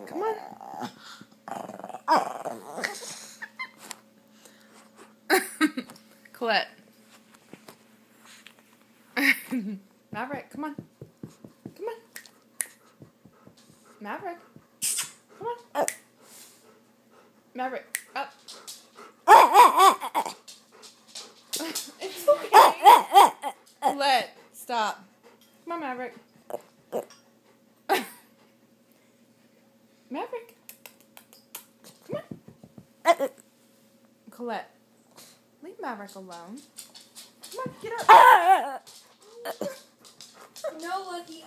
Come on. Colette. Maverick, come on. Come on. Maverick. Come on. Maverick, up. It's okay. Colette, stop. Come on, Maverick. Maverick. Come on. Colette, leave Maverick alone. Come on, get up. No, Lucky.